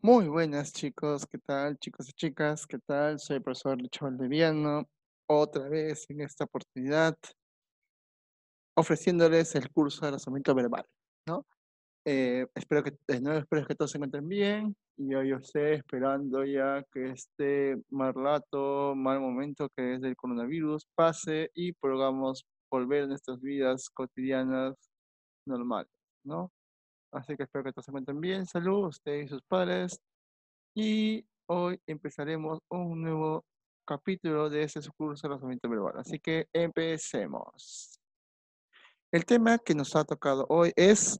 Muy buenas chicos, ¿qué tal? Chicos y chicas, ¿qué tal? Soy el profesor Licho Valdeviano, otra vez en esta oportunidad, ofreciéndoles el curso de razonamiento verbal, ¿no? Espero que todos se encuentren bien, y yo sé, esperando ya que este mal rato, mal momento que es del coronavirus pase y podamos volver a nuestras vidas cotidianas normales, ¿no? Así que espero que todos se encuentren bien, salud, ustedes y sus padres. Y hoy empezaremos un nuevo capítulo de este su curso de razonamiento verbal. Así que empecemos. El tema que nos ha tocado hoy es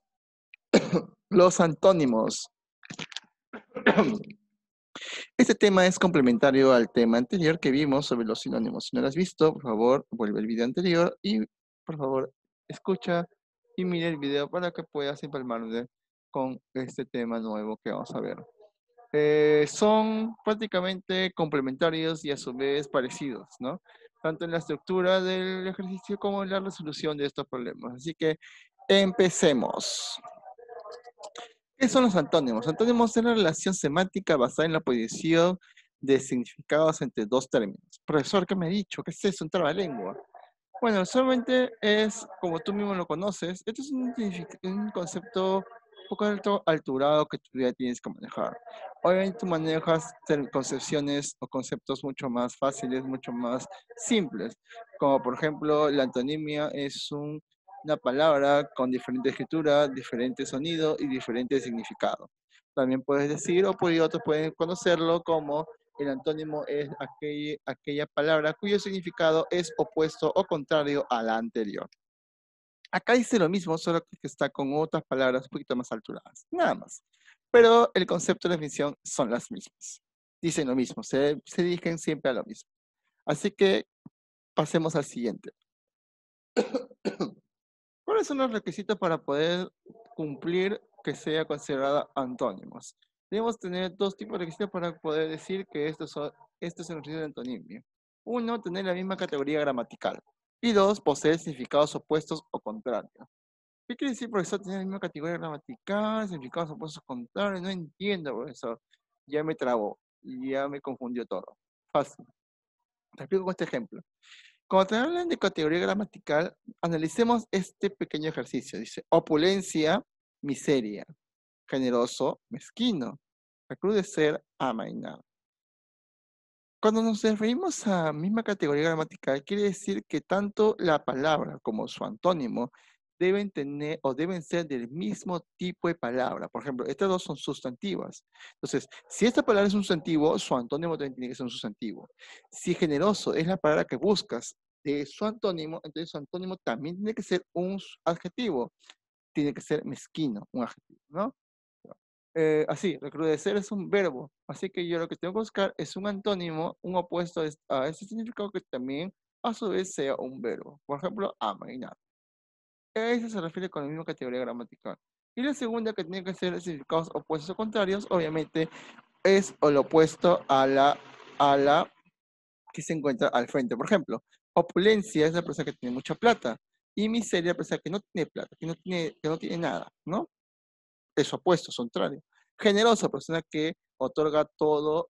los antónimos. Este tema es complementario al tema anterior que vimos sobre los sinónimos. Si no lo has visto, por favor, vuelve al video anterior y, por favor, escucha y mira el video para que puedas empalmarte con este tema nuevo que vamos a ver. Son prácticamente complementarios y a su vez parecidos, ¿no? Tanto en la estructura del ejercicio como en la resolución de estos problemas. Así que empecemos. ¿Qué son los antónimos? Antónimos es una relación semántica basada en la posición de significados entre dos términos. Profesor, ¿qué me ha dicho? ¿Qué es eso? Un trabalengua. Bueno, solamente es, como tú mismo lo conoces, esto es un concepto un poco alturado que tú ya tienes que manejar. Obviamente tú manejas concepciones o conceptos mucho más fáciles, mucho más simples, como por ejemplo la antonimia es una palabra con diferente escritura, diferente sonido y diferente significado. También puedes decir, o otros pueden conocerlo como el antónimo es aquella palabra cuyo significado es opuesto o contrario a la anterior. Acá dice lo mismo, solo que está con otras palabras un poquito más alturadas, nada más. Pero el concepto de definición son las mismas. Dicen lo mismo, se dirigen siempre a lo mismo. Así que pasemos al siguiente. ¿Cuáles son los requisitos para poder cumplir que sea considerada antónimos? Debemos tener dos tipos de requisitos para poder decir que esto es un requisito de antonimia. Uno, tener la misma categoría gramatical. Y dos, poseer significados opuestos o contrarios. ¿Qué quiere decir, profesor, tener la misma categoría gramatical, significados opuestos o contrarios? No entiendo, profesor. Ya me trabó, ya me confundió todo. Fácil. Te explico con este ejemplo. Cuando te hablan de categoría gramatical, analicemos este pequeño ejercicio. Dice, opulencia, miseria, generoso, mezquino, recrudecer, amainar. Cuando nos referimos a misma categoría gramatical, quiere decir que tanto la palabra como su antónimo deben tener o deben ser del mismo tipo de palabra. Por ejemplo, estas dos son sustantivas. Entonces, si esta palabra es un sustantivo, su antónimo también tiene que ser un sustantivo. Si generoso es la palabra que buscas de su antónimo, entonces su antónimo también tiene que ser un adjetivo. Tiene que ser mezquino, un adjetivo, ¿no? Así, recrudecer es un verbo, así que yo lo que tengo que buscar es un antónimo, un opuesto a ese significado que también a su vez sea un verbo. Por ejemplo, amainar. Eso se refiere con la misma categoría gramatical. Y la segunda que tiene que ser significados opuestos o contrarios, obviamente, es lo opuesto a la que se encuentra al frente. Por ejemplo, opulencia es la persona que tiene mucha plata y miseria es la persona que no tiene plata, que no tiene nada, ¿no? Es su opuesto, su contrario. Generosa, persona que otorga todo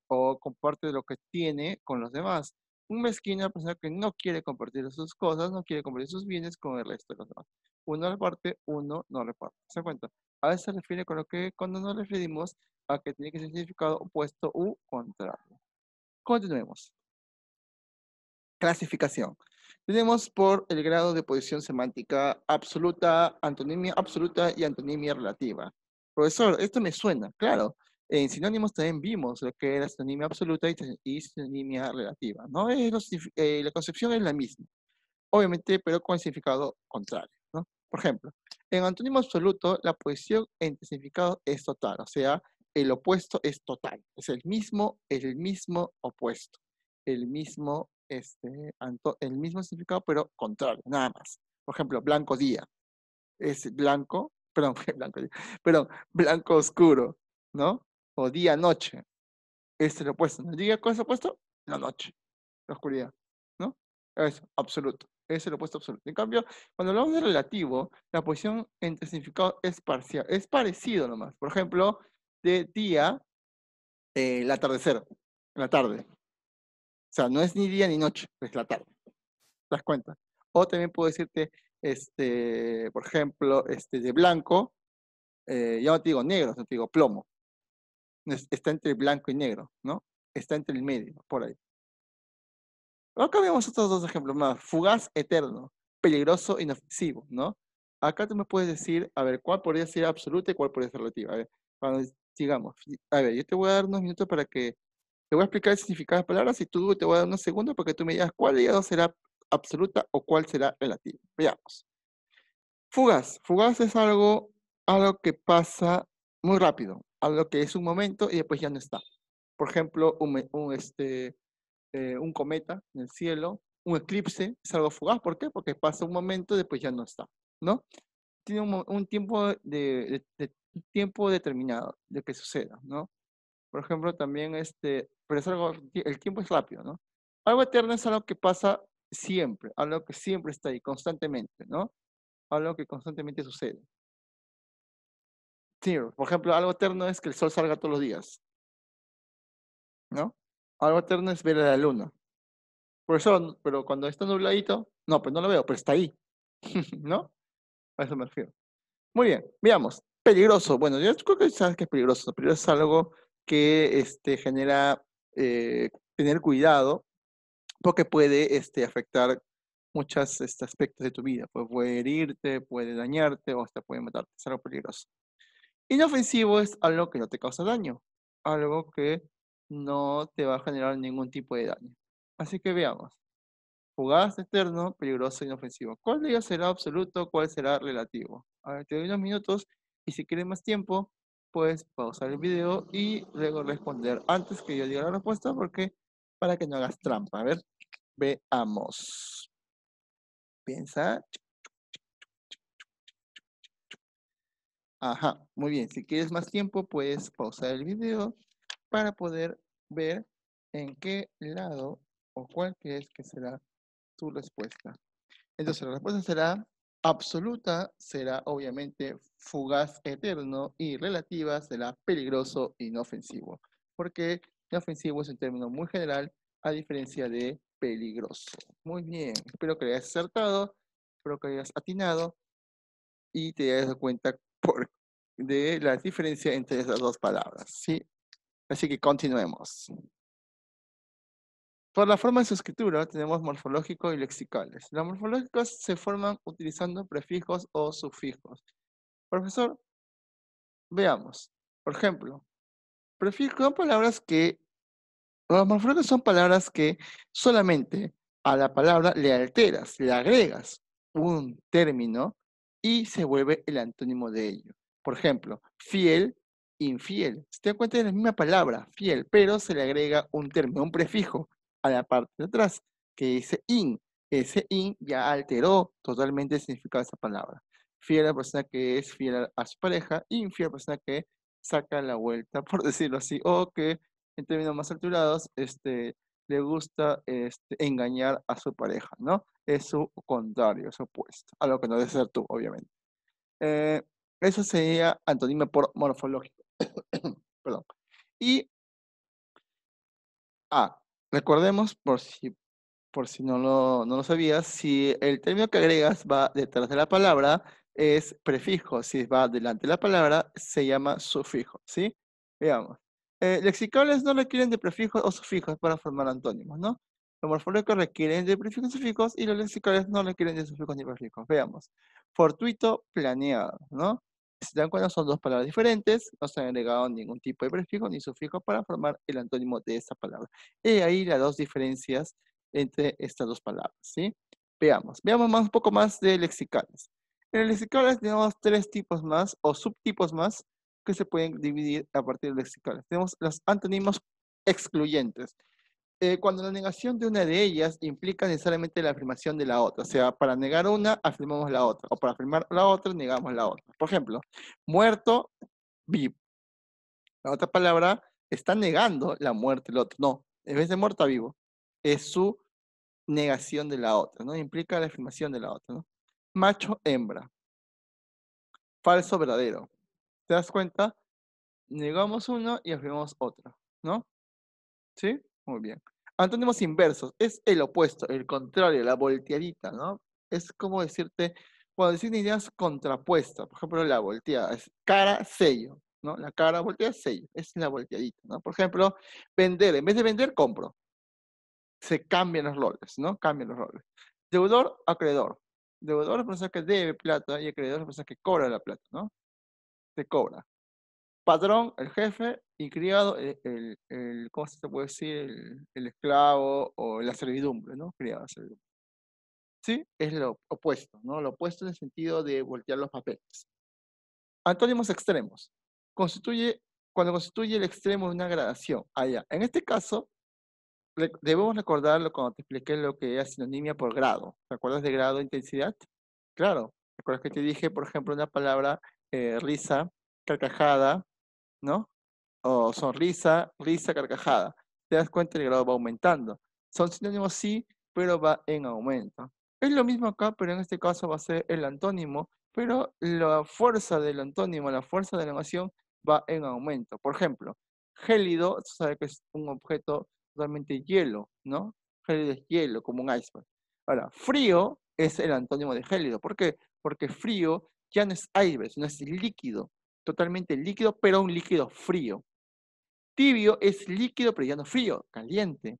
o comparte lo que tiene con los demás. Un mezquino, persona que no quiere compartir sus cosas, no quiere compartir sus bienes con el resto de los demás. Uno reparte, uno no reparte. ¿Se da cuenta? A veces se refiere con lo que cuando nos referimos a que tiene que ser significado opuesto u contrario. Continuemos. Clasificación. Tenemos por el grado de posición semántica absoluta, antonimia absoluta y antonimia relativa. Profesor, esto me suena, claro. En sinónimos también vimos lo que era sinonimia absoluta y sinonimia relativa, ¿no? La concepción es la misma, obviamente, pero con significado contrario, ¿no? Por ejemplo, en antónimo absoluto, la posición entre significado es total, o sea, el opuesto es total, es el mismo opuesto, el mismo significado, pero contrario, nada más. Por ejemplo, blanco día es blanco, perdón, blanco día, perdón, blanco oscuro, ¿no? O día noche, es el opuesto. ¿No? ¿Día cuál es el opuesto? La noche, la oscuridad, ¿no? Es absoluto, es el opuesto absoluto. En cambio, cuando hablamos de relativo, la posición entre significado es parcial, es parecido nomás. Por ejemplo, de día, el atardecer, la tarde. O sea, no es ni día ni noche, es la tarde. ¿Te das cuenta? O también puedo decirte, por ejemplo, de blanco, ya no te digo negro, no te digo plomo. Está entre blanco y negro, ¿no? Está entre el medio, por ahí. Acá vemos otros dos ejemplos más. Fugaz, eterno, peligroso, inofensivo, ¿no? Acá tú me puedes decir, a ver, cuál podría ser absoluta y cuál podría ser relativa. A ver, cuando digamos, a ver, yo te voy a dar unos minutos para que te voy a explicar el significado de las palabras y tú te voy a dar unos segundos para que tú me digas cuál de ellas dos será absoluta o cuál será relativa. Veamos. Fugaz. Fugaz es algo que pasa muy rápido, algo que es un momento y después ya no está. Por ejemplo, un cometa en el cielo, un eclipse es algo fugaz. ¿Por qué? Porque pasa un momento y después ya no está, ¿no? Tiene un tiempo tiempo determinado de que suceda, ¿no? Por ejemplo, también pero es algo, el tiempo es rápido, ¿no? Algo eterno es algo que pasa siempre, algo que siempre está ahí, constantemente, ¿no? Algo que constantemente sucede. Sí, por ejemplo, algo eterno es que el sol salga todos los días, ¿no? Algo eterno es ver a la luna. Por eso, pero cuando está nubladito, no, pues no lo veo, pero está ahí, ¿no? A eso me refiero. Muy bien, veamos. Peligroso. Bueno, yo creo que sabes que es peligroso. Peligroso es algo que genera tener cuidado porque puede afectar muchos aspectos de tu vida. Pues puede herirte, puede dañarte o hasta puede matarte. Es algo peligroso. Inofensivo es algo que no te causa daño, algo que no te va a generar ningún tipo de daño. Así que veamos. Fugaz, eterno, peligroso, inofensivo. ¿Cuál de ellos será absoluto? ¿Cuál será relativo? A ver, te doy unos minutos y si quieres más tiempo, puedes pausar el video y luego responder antes que yo diga la respuesta porque para que no hagas trampa. A ver, veamos. Piensa. Ajá, muy bien. Si quieres más tiempo, puedes pausar el video para poder ver en qué lado o cuál crees que será tu respuesta. Entonces, la respuesta será absoluta, será obviamente fugaz eterno y relativa será peligroso e inofensivo. Porque inofensivo es un término muy general a diferencia de peligroso. Muy bien, espero que hayas acertado, espero que hayas atinado y te hayas dado cuenta de la diferencia entre esas dos palabras, ¿sí? Así que continuemos. Por la forma de su escritura tenemos morfológico y lexicales. Los morfológicos se forman utilizando prefijos o sufijos. Profesor, veamos. Por ejemplo, prefijos son palabras que, los morfológicos son palabras que solamente a la palabra le alteras, le agregas un término y se vuelve el antónimo de ello. Por ejemplo, fiel, infiel. Se te da cuenta de la misma palabra, fiel, pero se le agrega un término, un prefijo a la parte de atrás, que dice in. Ese in ya alteró totalmente el significado de esa palabra. Fiel a la persona que es fiel a su pareja, infiel a la persona que saca la vuelta, por decirlo así, o que en términos más alterados, le gusta engañar a su pareja, ¿no? Es su contrario, es su opuesto, a lo que no debe ser tú, obviamente. Eh, Eso sería antónimo por morfológico. Perdón. Y recordemos, por si no lo sabías, si el término que agregas va detrás de la palabra, es prefijo. Si va delante de la palabra, se llama sufijo, ¿sí? Veamos. Lexicales no requieren de prefijos o sufijos para formar antónimos, ¿no? Los morfológicos requieren de prefijos y sufijos y los lexicales no requieren de sufijos ni prefijos. Veamos. Fortuito, planeado, ¿no? Si se dan cuenta, son dos palabras diferentes, no se han agregado ningún tipo de prefijo ni sufijo para formar el antónimo de esa palabra. Y ahí las dos diferencias entre estas dos palabras, ¿sí? Veamos un poco más de lexicales. En el lexicales tenemos tres tipos más o subtipos más que se pueden dividir a partir de lexicales. Tenemos los antónimos excluyentes. Cuando la negación de una de ellas implica necesariamente la afirmación de la otra. O sea, para negar una, afirmamos la otra. O para afirmar la otra, negamos la otra. Por ejemplo, muerto, vivo. La otra palabra está negando la muerte del otro. No, en vez de muerto a vivo. Es su negación de la otra, ¿no? Implica la afirmación de la otra, ¿no? Macho, hembra. Falso, verdadero. ¿Te das cuenta? Negamos uno y afirmamos otro, ¿no? ¿Sí? Muy bien. Antónimos inversos, es el opuesto, el contrario, la volteadita, ¿no? Es como decirte, cuando decir ideas contrapuestas, por ejemplo, la volteada, es cara, sello, ¿no? La cara volteada, sello, es la volteadita, ¿no? Por ejemplo, vender, en vez de vender, compro. Se cambian los roles, ¿no? Cambian los roles. Deudor, acreedor. Deudor es la persona que debe plata y acreedor es la persona que cobra la plata, ¿no? Se cobra. Patrón, el jefe, y criado, ¿cómo se puede decir? El esclavo o la servidumbre, ¿no? Criado, servidumbre. Sí, es lo opuesto, ¿no? Lo opuesto en el sentido de voltear los papeles. Antónimos extremos. Constituye, cuando constituye el extremo de una gradación. Allá. En este caso, debemos recordarlo cuando te expliqué lo que es sinonimia por grado. ¿Te acuerdas de grado de intensidad? Claro. ¿Te acuerdas que te dije, por ejemplo, una palabra risa, carcajada, ¿no? O sonrisa, risa, carcajada. Te das cuenta el grado va aumentando. Son sinónimos sí, pero va en aumento. Es lo mismo acá, pero en este caso va a ser el antónimo, pero la fuerza del antónimo, la fuerza de la negación va en aumento. Por ejemplo, gélido, tú sabes que es un objeto totalmente hielo, ¿no? Gélido es hielo, como un iceberg. Ahora, frío es el antónimo de gélido. ¿Por qué? Porque frío ya no es iceberg, sino es líquido, totalmente líquido, pero un líquido frío. Tibio es líquido, pero ya no frío, caliente.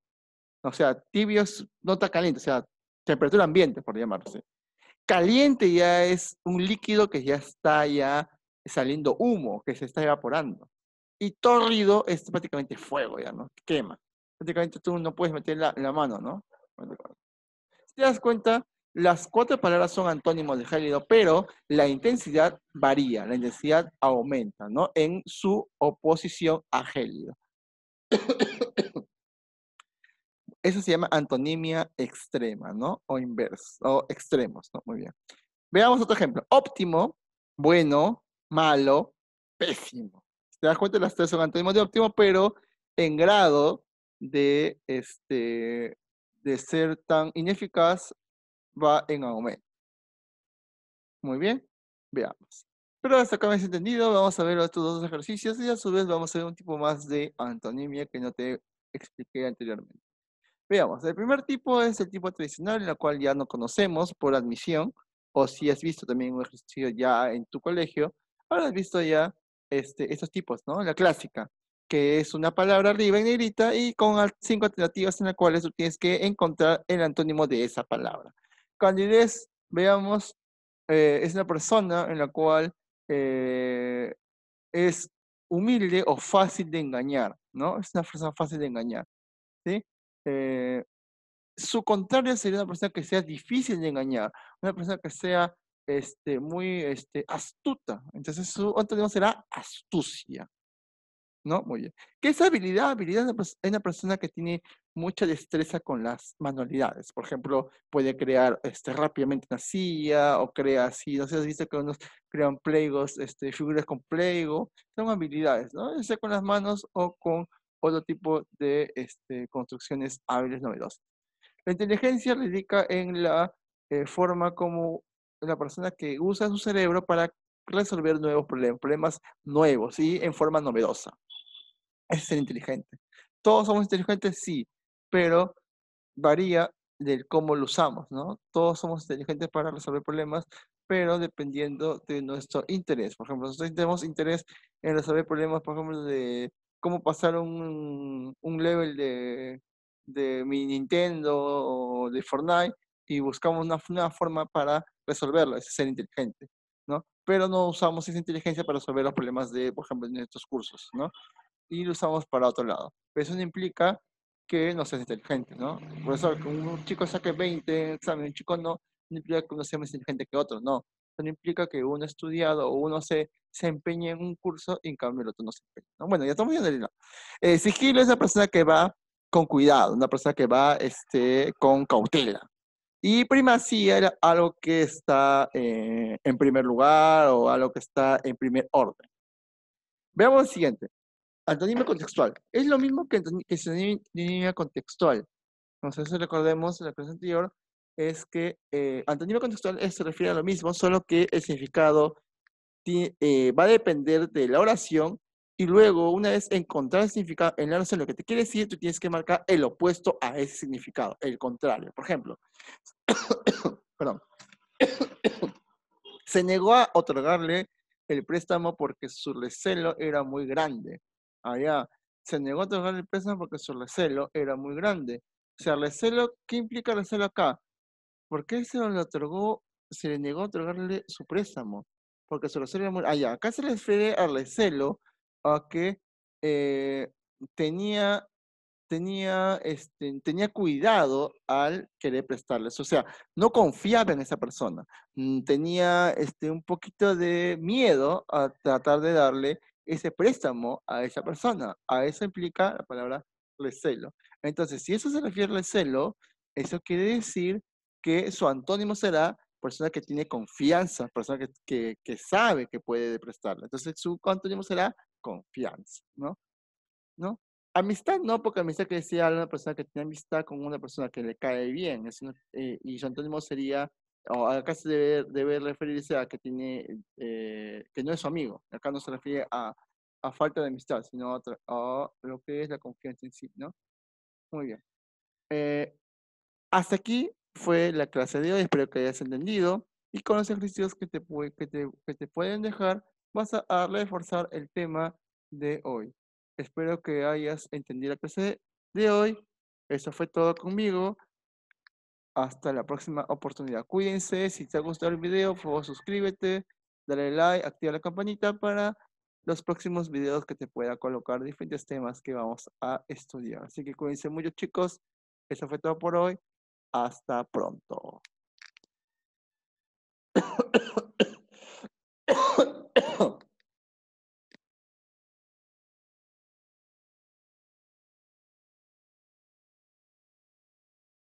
O sea, tibio es, no está caliente, o sea, temperatura ambiente, por llamarse. Caliente ya es un líquido que ya está ya saliendo humo, que se está evaporando. Y tórrido es prácticamente fuego, ya, ¿no? Quema. Prácticamente tú no puedes meter la mano, ¿no? Si te das cuenta, las cuatro palabras son antónimos de gélido, pero la intensidad varía, la intensidad aumenta, ¿no? En su oposición a gélido. Eso se llama antonimia extrema, ¿no? O inverso, o extremos, ¿no? Muy bien. Veamos otro ejemplo. Óptimo, bueno, malo, pésimo. Si te das cuenta, las tres son antónimos de óptimo, pero en grado de ser tan ineficaz va en aumento. Muy bien, veamos. Pero hasta acá me has entendido, vamos a ver estos dos ejercicios y a su vez vamos a ver un tipo más de antonimia que no te expliqué anteriormente. Veamos, el primer tipo es el tipo tradicional, en el cual ya no conocemos por admisión, o si has visto también un ejercicio ya en tu colegio, ahora has visto ya estos tipos, ¿no? La clásica, que es una palabra arriba en negrita y con 5 alternativas en las cuales tú tienes que encontrar el antónimo de esa palabra. Candidez, veamos, es una persona en la cual eh, es humilde o fácil de engañar, ¿no? Es una persona fácil de engañar, ¿sí? Su contrario sería una persona que sea difícil de engañar, una persona que sea muy astuta. Entonces su antónimo será astucia, ¿no? Muy bien. ¿Qué es habilidad? Habilidad es una persona que tiene mucha destreza con las manualidades. Por ejemplo, puede crear rápidamente una silla o crea así. No sé si has visto que unos crean plegos, figuras con plego. Son habilidades, ¿no? Ya sea con las manos o con otro tipo de construcciones hábiles novedosas. La inteligencia radica en la forma como la persona que usa su cerebro para resolver nuevos problemas, problemas nuevos y en forma novedosa. Es ser inteligente. Todos somos inteligentes, sí, pero varía del cómo lo usamos, ¿no? Todos somos inteligentes para resolver problemas, pero dependiendo de nuestro interés. Por ejemplo, nosotros tenemos interés en resolver problemas, por ejemplo, de cómo pasar un level de mi Nintendo o de Fortnite y buscamos una forma para resolverlo, es ser inteligente, ¿no? Pero no usamos esa inteligencia para resolver los problemas de, por ejemplo, de nuestros cursos, ¿no? Y lo usamos para otro lado. Pero eso no implica que no seas inteligente, ¿no? Por eso que un chico saque 20 en examen, un chico no implica que uno sea más inteligente que otro, no. Eso no implica que uno ha estudiado o uno se empeñe en un curso y en cambio el otro no se empeña, ¿no? Bueno, ya estamos viendo el hilo. Sigilo es la persona que va con cuidado, una persona que va con cautela. Y primacía era algo que está en primer lugar o algo que está en primer orden. Veamos el siguiente. Antonimia contextual. Es lo mismo que sinonimia contextual. Entonces, recordemos en la clase anterior, es que antonimia contextual se refiere a lo mismo, solo que el significado va a depender de la oración Y luego, una vez encontrar el significado en la oración, lo que te quiere decir, tú tienes que marcar el opuesto a ese significado, el contrario. Por ejemplo, perdón, se negó a otorgarle el préstamo porque su recelo era muy grande. Allá, se negó a otorgarle el préstamo porque su recelo era muy grande. O sea, recelo, ¿qué implica recelo acá? ¿Por qué se le otorgó, se le negó a otorgarle su préstamo? Porque su recelo era muy... Allá, acá se refiere al recelo a que eh, tenía tenía cuidado al querer prestarles. O sea, no confiaba en esa persona. Tenía un poquito de miedo a tratar de darle ese préstamo a esa persona. A eso implica la palabra recelo. Entonces, si eso se refiere al recelo, eso quiere decir que su antónimo será persona que tiene confianza, persona que sabe que puede prestarle. Entonces, su antónimo será confianza, ¿no? ¿No? Amistad no, porque amistad que decía una persona que tiene amistad con una persona que le cae bien, y su antónimo sería, o acá se debe referirse a que tiene, que no es su amigo, acá no se refiere a falta de amistad, sino a lo que es la confianza en sí, ¿no? Muy bien. Eh, Hasta aquí fue la clase de hoy, espero que hayas entendido, y con los ejercicios que te pueden dejar, vas a reforzar el tema de hoy. Espero que hayas entendido la clase de hoy. Eso fue todo conmigo. Hasta la próxima oportunidad. Cuídense. Si te ha gustado el video, por favor suscríbete, dale like, activa la campanita para los próximos videos que te pueda colocar diferentes temas que vamos a estudiar. Así que cuídense mucho, chicos. Eso fue todo por hoy. Hasta pronto.